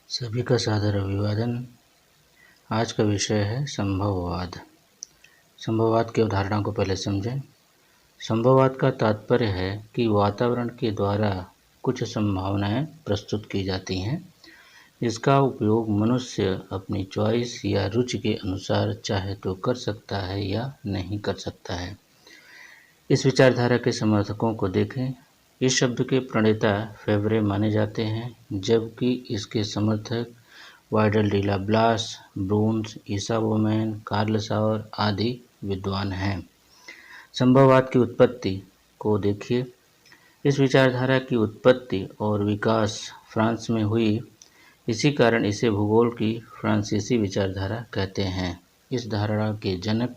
सभी का सादर अभिवादन। आज का विषय है संभववाद। संभववाद की अवधारणा को पहले समझें। संभववाद का तात्पर्य है कि वातावरण के द्वारा कुछ संभावनाएं प्रस्तुत की जाती हैं, जिसका उपयोग मनुष्य अपनी चॉइस या रुचि के अनुसार चाहे तो कर सकता है या नहीं कर सकता है। इस विचारधारा के समर्थकों को देखें। इस शब्द के प्रणेता फेवरे माने जाते हैं, जबकि इसके समर्थक वाइडल डी ला ब्लास, ब्रून्स, ईसा बोमैन, कार्ल सावर आदि विद्वान हैं। संभववाद की उत्पत्ति को देखिए। इस विचारधारा की उत्पत्ति और विकास फ्रांस में हुई। इसी कारण इसे भूगोल की फ्रांसीसी विचारधारा कहते हैं। इस धारणा के जनक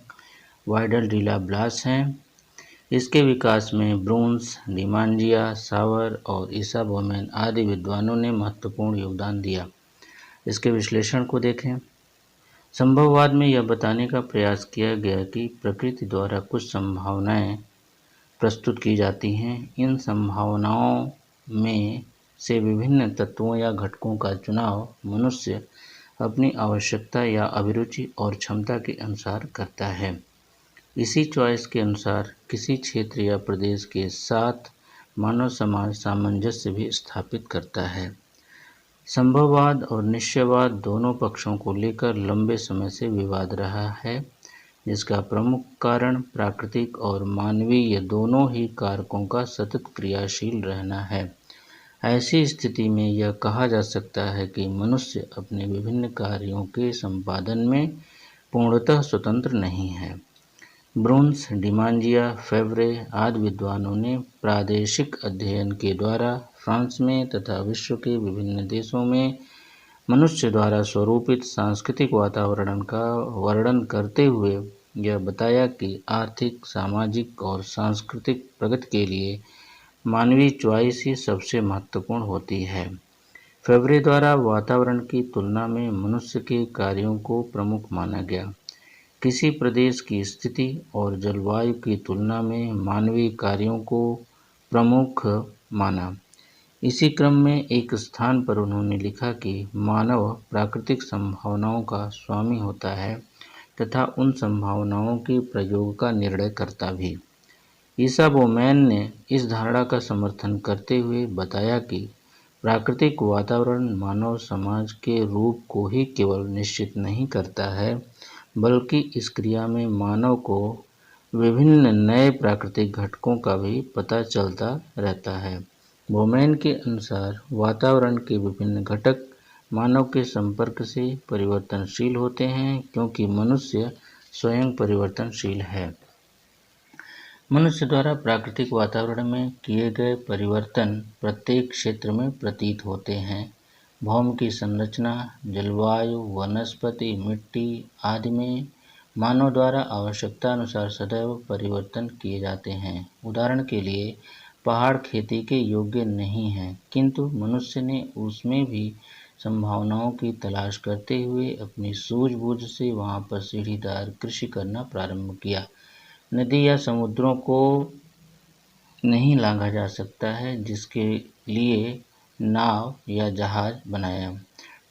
वाइडल डी ला ब्लास हैं। इसके विकास में ब्रून्स, डिमांजिया, सावर और ईसा बोमैन आदि विद्वानों ने महत्वपूर्ण योगदान दिया। इसके विश्लेषण को देखें। संभववाद में यह बताने का प्रयास किया गया कि प्रकृति द्वारा कुछ संभावनाएं प्रस्तुत की जाती हैं। इन संभावनाओं में से विभिन्न तत्वों या घटकों का चुनाव मनुष्य अपनी आवश्यकता या अभिरुचि और क्षमता के अनुसार करता है। इसी चॉइस के अनुसार किसी क्षेत्र या प्रदेश के साथ मानव समाज सामंजस्य भी स्थापित करता है। संभववाद और निश्चयवाद दोनों पक्षों को लेकर लंबे समय से विवाद रहा है, जिसका प्रमुख कारण प्राकृतिक और मानवीय दोनों ही कारकों का सतत क्रियाशील रहना है। ऐसी स्थिति में यह कहा जा सकता है कि मनुष्य अपने विभिन्न कार्यों के संपादन में पूर्णतः स्वतंत्र नहीं है। ब्रून्स, डिमांजिया, फेवरे आदि विद्वानों ने प्रादेशिक अध्ययन के द्वारा फ्रांस में तथा विश्व के विभिन्न देशों में मनुष्य द्वारा स्वरूपित सांस्कृतिक वातावरण का वर्णन करते हुए यह बताया कि आर्थिक, सामाजिक और सांस्कृतिक प्रगति के लिए मानवीय चॉइस ही सबसे महत्वपूर्ण होती है। फेवरे द्वारा वातावरण की तुलना में मनुष्य के कार्यों को प्रमुख माना गया। किसी प्रदेश की स्थिति और जलवायु की तुलना में मानवीय कार्यों को प्रमुख माना। इसी क्रम में एक स्थान पर उन्होंने लिखा कि मानव प्राकृतिक संभावनाओं का स्वामी होता है तथा उन संभावनाओं के प्रयोग का निर्णय करता भी। ईसा बोमैन ने इस धारणा का समर्थन करते हुए बताया कि प्राकृतिक वातावरण मानव समाज के रूप को ही केवल निश्चित नहीं करता है, बल्कि इस क्रिया में मानव को विभिन्न नए प्राकृतिक घटकों का भी पता चलता रहता है। बोमैन के अनुसार वातावरण के विभिन्न घटक मानव के संपर्क से परिवर्तनशील होते हैं, क्योंकि मनुष्य स्वयं परिवर्तनशील है। मनुष्य द्वारा प्राकृतिक वातावरण में किए गए परिवर्तन प्रत्येक क्षेत्र में प्रतीत होते हैं। भौम की संरचना, जलवायु, वनस्पति, मिट्टी आदि में मानव द्वारा आवश्यकता अनुसार सदैव परिवर्तन किए जाते हैं। उदाहरण के लिए, पहाड़ खेती के योग्य नहीं हैं, किंतु मनुष्य ने उसमें भी संभावनाओं की तलाश करते हुए अपनी सूझबूझ से वहां पर सीढ़ीदार कृषि करना प्रारंभ किया। नदी या समुद्रों को नहीं लांघा जा सकता है, जिसके लिए नाव या जहाज बनाया।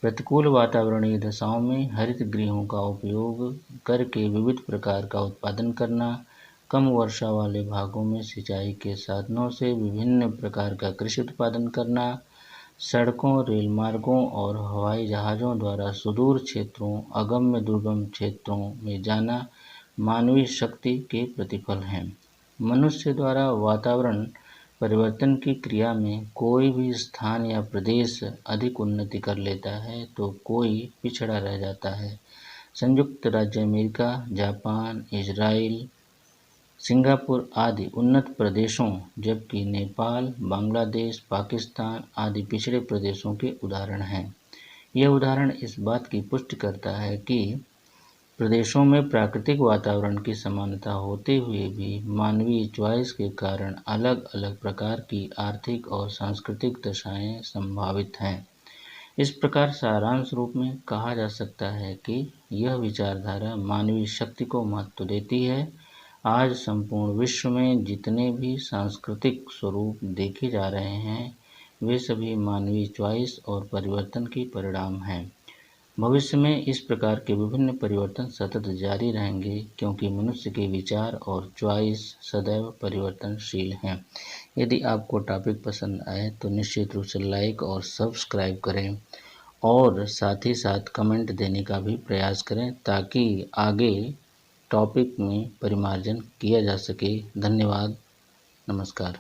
प्रतिकूल वातावरणीय दशाओं में हरित गृहों का उपयोग करके विविध प्रकार का उत्पादन करना, कम वर्षा वाले भागों में सिंचाई के साधनों से विभिन्न प्रकार का कृषि उत्पादन करना, सड़कों, रेलमार्गों और हवाई जहाज़ों द्वारा सुदूर क्षेत्रों, अगम्य दुर्गम क्षेत्रों में जाना मानवीय शक्ति के प्रतिफल हैं। मनुष्य द्वारा वातावरण परिवर्तन की क्रिया में कोई भी स्थान या प्रदेश अधिक उन्नति कर लेता है तो कोई पिछड़ा रह जाता है। संयुक्त राज्य अमेरिका, जापान, इजराइल, सिंगापुर आदि उन्नत प्रदेशों, जबकि नेपाल, बांग्लादेश, पाकिस्तान आदि पिछड़े प्रदेशों के उदाहरण हैं। यह उदाहरण इस बात की पुष्टि करता है कि प्रदेशों में प्राकृतिक वातावरण की समानता होते हुए भी मानवीय चॉइस के कारण अलग अलग प्रकार की आर्थिक और सांस्कृतिक दशाएं संभावित हैं। इस प्रकार सारांश रूप में कहा जा सकता है कि यह विचारधारा मानवीय शक्ति को महत्व देती है। आज संपूर्ण विश्व में जितने भी सांस्कृतिक स्वरूप देखे जा रहे हैं, वे सभी मानवीय चॉइस और परिवर्तन के परिणाम हैं। भविष्य में इस प्रकार के विभिन्न परिवर्तन सतत जारी रहेंगे, क्योंकि मनुष्य के विचार और चॉइस सदैव परिवर्तनशील हैं। यदि आपको टॉपिक पसंद आए तो निश्चित रूप से लाइक और सब्सक्राइब करें और साथ ही साथ कमेंट देने का भी प्रयास करें, ताकि आगे टॉपिक में परिमार्जन किया जा सके। धन्यवाद। नमस्कार।